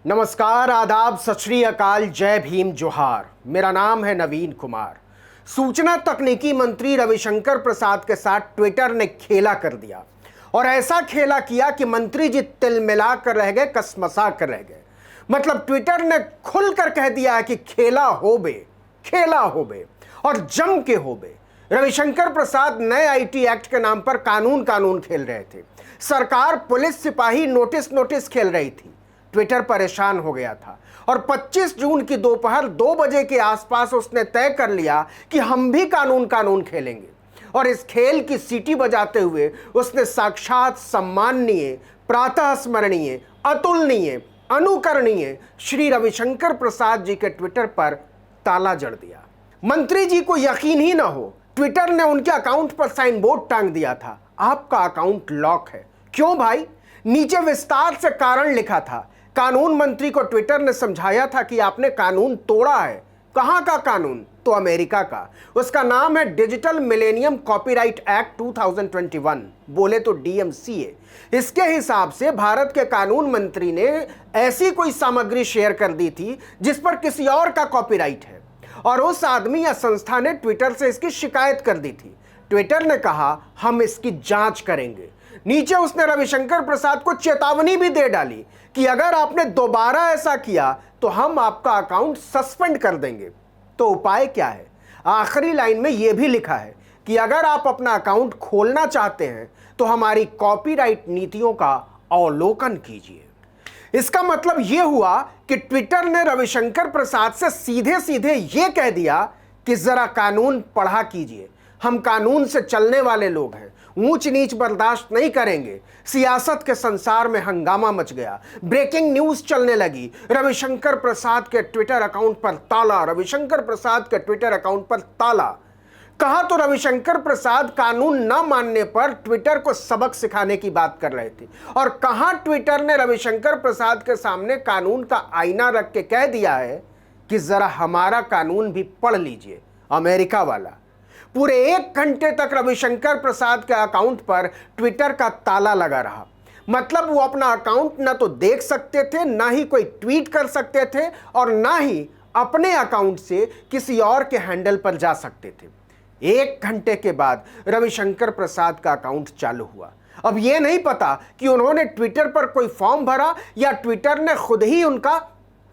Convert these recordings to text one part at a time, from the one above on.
नमस्कार, आदाब, सत श्री अकाल, जय भीम, जोहार। मेरा नाम है नवीन कुमार। सूचना तकनीकी मंत्री रविशंकर प्रसाद के साथ ट्विटर ने खेला कर दिया और ऐसा खेला किया कि मंत्री जी तिलमिला कर रह गए, कसमसा कर रह गए। मतलब ट्विटर ने खुलकर कह दिया कि खेला होबे और जम के होबे। रविशंकर प्रसाद नए आईटी एक्ट के नाम पर कानून खेल रहे थे। सरकार, पुलिस, सिपाही नोटिस खेल रही थी। ट्विटर परेशान हो गया था और 25 जून की दोपहर 2 बजे के आसपास उसने तय कर लिया कि हम भी कानून खेलेंगे। और इस खेल की सीटी बजाते हुए उसने साक्षात सम्माननीय, प्रातः स्मरणीय, अतुलनीय, अनुकरणीय श्री रविशंकर प्रसाद जी के ट्विटर पर ताला जड़ दिया। मंत्री जी को यकीन ही ना हो, ट्विटर ने उनके अकाउंट पर साइन बोर्ड टांग दिया था, आपका अकाउंट लॉक है। क्यों भाई? नीचे विस्तार से कारण लिखा था। कानून मंत्री को ट्विटर ने समझाया था कि आपने कानून तोड़ा है। कहां का कानून? तो अमेरिका का। उसका नाम है डिजिटल मिलेनियम कॉपीराइट एक्ट 2021, बोले तो डीएमसीए। इसके हिसाब से भारत के कानून मंत्री ने ऐसी कोई सामग्री शेयर कर दी थी जिस पर किसी और का कॉपीराइट है और उस आदमी या संस्था ने ट्विटर से इसकी शिकायत कर दी थी। ट्विटर ने कहा हम इसकी जांच करेंगे। नीचे उसने रविशंकर प्रसाद को चेतावनी भी दे डाली कि अगर आपने दोबारा ऐसा किया तो हम आपका अकाउंट सस्पेंड कर देंगे। तो उपाय क्या है? आखिरी लाइन में यह भी लिखा है कि अगर आप अपना अकाउंट खोलना चाहते हैं तो हमारी कॉपीराइट नीतियों का अवलोकन कीजिए। इसका मतलब यह हुआ कि ट्विटर ने रविशंकर प्रसाद से सीधे सीधे यह कह दिया कि जरा कानून पढ़ा कीजिए। हम कानून से चलने वाले लोग हैं, ऊंच नीच बर्दाश्त नहीं करेंगे। सियासत के संसार में हंगामा मच गया, ब्रेकिंग न्यूज चलने लगी। रविशंकर प्रसाद के ट्विटर अकाउंट पर ताला, रविशंकर प्रसाद के ट्विटर अकाउंट पर ताला। कहा तो रविशंकर प्रसाद कानून न मानने पर ट्विटर को सबक सिखाने की बात कर रहे थे और कहां ट्विटर ने रविशंकर प्रसाद के सामने कानून का आईना रख के कह दिया है कि जरा हमारा कानून भी पढ़ लीजिए, अमेरिका वाला। पूरे 1 घंटे तक रविशंकर प्रसाद के अकाउंट पर ट्विटर का ताला लगा रहा। मतलब वो अपना अकाउंट ना तो देख सकते थे, ना ही कोई ट्वीट कर सकते थे और ना ही अपने अकाउंट से किसी और के हैंडल पर जा सकते थे। 1 घंटे के बाद रविशंकर प्रसाद का अकाउंट चालू हुआ। अब यह नहीं पता कि उन्होंने ट्विटर पर कोई फॉर्म भरा या ट्विटर ने खुद ही उनका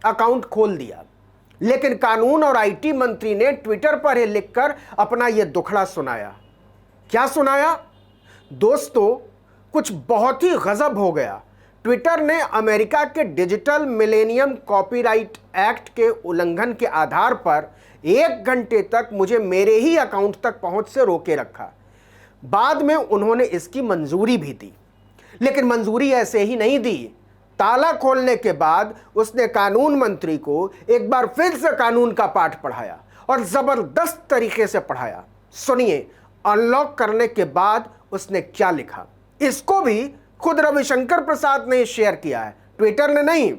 अकाउंट खोल दिया, लेकिन कानून और आईटी मंत्री ने ट्विटर पर ही लिखकर अपना यह दुखड़ा सुनाया। क्या सुनाया? दोस्तों, कुछ बहुत ही गजब हो गया। ट्विटर ने अमेरिका के डिजिटल मिलेनियम कॉपीराइट एक्ट के उल्लंघन के आधार पर 1 घंटे तक मुझे मेरे ही अकाउंट तक पहुंच से रोके रखा। बाद में उन्होंने इसकी मंजूरी भी दी, लेकिन मंजूरी ऐसे ही नहीं दी। ताला खोलने के बाद उसने कानून मंत्री को एक बार फिर से कानून का पाठ पढ़ाया और जबरदस्त तरीके से पढ़ाया। सुनिए, अनलॉक करने के बाद उसने क्या लिखा। इसको भी खुद रविशंकर प्रसाद ने शेयर किया है, ट्विटर ने नहीं।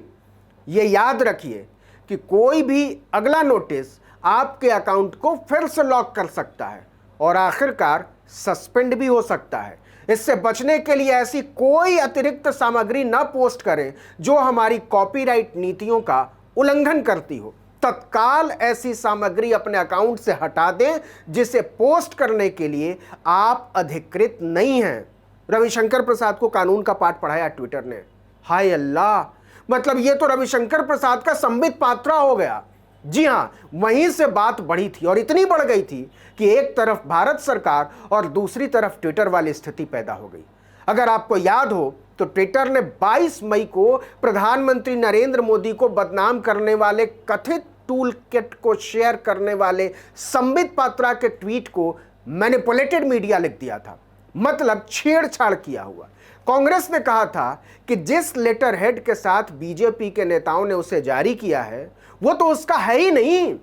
यह याद रखिए कि कोई भी अगला नोटिस आपके अकाउंट को फिर से लॉक कर सकता है और आखिरकार सस्पेंड भी हो सकता है। इससे बचने के लिए ऐसी कोई अतिरिक्त सामग्री न पोस्ट करें जो हमारी कॉपीराइट नीतियों का उल्लंघन करती हो। तत्काल ऐसी सामग्री अपने अकाउंट से हटा दें जिसे पोस्ट करने के लिए आप अधिकृत नहीं हैं। रविशंकर प्रसाद को कानून का पाठ पढ़ाया ट्विटर ने। हाय अल्लाह, मतलब ये तो रविशंकर प्रसाद का संबित पात्रा हो गया। जी हां, वहीं से बात बढ़ी थी और इतनी बढ़ गई थी कि एक तरफ भारत सरकार और दूसरी तरफ ट्विटर वाली स्थिति पैदा हो गई। अगर आपको याद हो तो ट्विटर ने 22 मई को प्रधानमंत्री नरेंद्र मोदी को बदनाम करने वाले कथित टूल किट को शेयर करने वाले संबित पात्रा के ट्वीट को मैनिपुलेटेड मीडिया लिख दिया था, मतलब छेड़छाड़ किया हुआ। कांग्रेस ने कहा था कि जिस लेटर हेड के साथ बीजेपी के नेताओं ने उसे जारी किया है वो तो उसका है ही नहीं।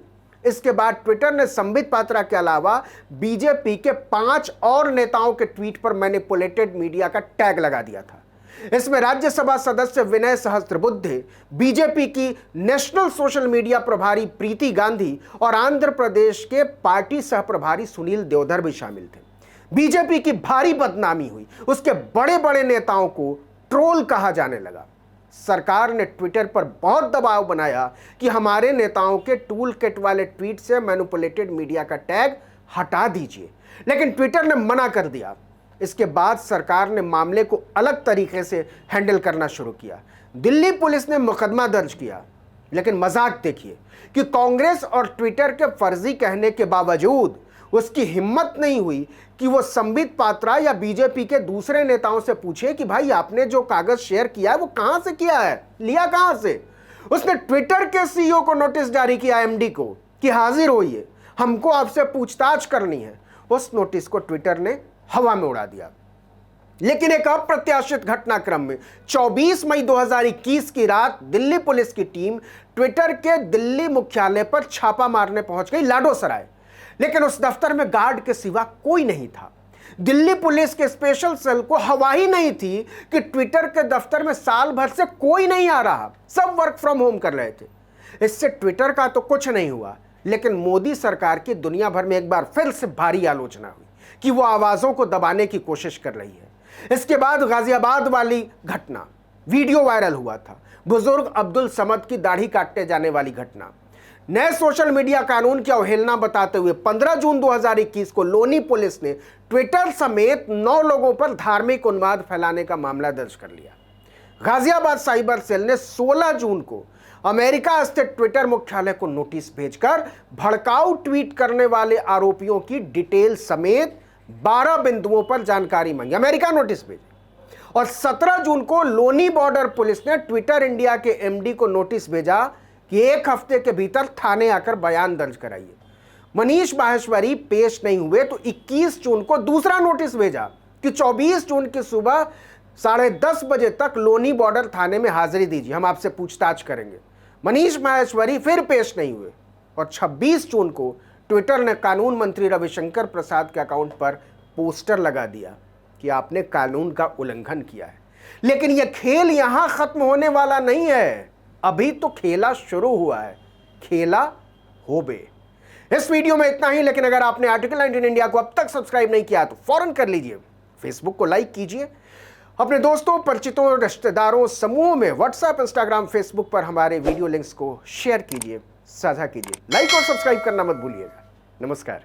इसके बाद ट्विटर ने संबित पात्रा के अलावा बीजेपी के 5 और नेताओं के ट्वीट पर मैनिपुलेटेड मीडिया का टैग लगा दिया था। इसमें राज्यसभा सदस्य विनय सहस्त्रबुद्धे, बीजेपी की नेशनल सोशल मीडिया प्रभारी प्रीति गांधी और आंध्र प्रदेश के पार्टी सह प्रभारी सुनील देवधर भी शामिल थे। बीजेपी की भारी बदनामी हुई, उसके बड़े बड़े नेताओं को ट्रोल कहा जाने लगा। सरकार ने ट्विटर पर बहुत दबाव बनाया कि हमारे नेताओं के टूल किट वाले ट्वीट से मैनिपुलेटेड मीडिया का टैग हटा दीजिए, लेकिन ट्विटर ने मना कर दिया। इसके बाद सरकार ने मामले को अलग तरीके से हैंडल करना शुरू किया। दिल्ली पुलिस ने मुकदमा दर्ज किया, लेकिन मजाक देखिए कि कांग्रेस और ट्विटर के फर्जी कहने के बावजूद उसकी हिम्मत नहीं हुई कि वो संबित पात्रा या बीजेपी के दूसरे नेताओं से पूछे कि भाई आपने जो कागज शेयर किया है वो कहां से किया है, लिया कहां से। उसने ट्विटर के सीईओ को नोटिस जारी किया, एमडी को, कि हाजिर होइए, हमको आपसे पूछताछ करनी है। उस नोटिस को ट्विटर ने हवा में उड़ा दिया। लेकिन एक अप्रत्याशित घटनाक्रम में 24 मई 2021 की रात दिल्ली पुलिस की टीम ट्विटर के दिल्ली मुख्यालय पर छापा मारने पहुंच गई, लाडोसराय। लेकिन उस दफ्तर में गार्ड के सिवा कोई नहीं था। दिल्ली पुलिस के स्पेशल सेल को हवा ही नहीं थी कि ट्विटर के दफ्तर में साल भर से कोई नहीं आ रहा, सब वर्क फ्रॉम होम कर रहे थे। इससे ट्विटर का तो कुछ नहीं हुआ, लेकिन मोदी सरकार की दुनिया भर में एक बार फिर से भारी आलोचना हुई कि वो आवाजों को दबाने की कोशिश कर रही है। इसके बाद गाजियाबाद वाली घटना, वीडियो वायरल हुआ था, बुजुर्ग अब्दुल समद की दाढ़ी काटने जाने वाली घटना। नए सोशल मीडिया कानून की अवहेलना बताते हुए 15 जून 2021 को लोनी पुलिस ने ट्विटर समेत 9 लोगों पर धार्मिक उन्माद फैलाने का मामला दर्ज कर लिया। गाजियाबाद साइबर सेल ने 16 जून को अमेरिका स्थित ट्विटर मुख्यालय को नोटिस भेजकर भड़काऊ ट्वीट करने वाले आरोपियों की डिटेल समेत 12 बिंदुओं पर जानकारी मांगी। अमेरिका नोटिस भेजी। और 17 जून को लोनी बॉर्डर पुलिस ने ट्विटर इंडिया के एमडी को नोटिस भेजा कि 1 हफ्ते के भीतर थाने आकर बयान दर्ज कराइए। मनीष माहेश्वरी पेश नहीं हुए तो 21 जून को दूसरा नोटिस भेजा कि 24 जून की सुबह 10:30 बजे तक लोनी बॉर्डर थाने में हाजिरी दीजिए, हम आपसे पूछताछ करेंगे। मनीष माहेश्वरी फिर पेश नहीं हुए और 26 जून को ट्विटर ने कानून मंत्री रविशंकर प्रसाद के अकाउंट पर पोस्टर लगा दिया कि आपने कानून का उल्लंघन किया है। लेकिन यह खेल यहां खत्म होने वाला नहीं है, अभी तो खेला शुरू हुआ है, खेला होबे। इस वीडियो में इतना ही, लेकिन अगर आपने आर्टिकल 19 इंडिया को अब तक सब्सक्राइब नहीं किया तो फौरन कर लीजिए। फेसबुक को लाइक कीजिए, अपने दोस्तों, परिचितों, रिश्तेदारों, समूह में व्हाट्सएप, इंस्टाग्राम, फेसबुक पर हमारे वीडियो लिंक्स को शेयर कीजिए, साझा कीजिए। लाइक और सब्सक्राइब करना मत भूलिएगा। नमस्कार।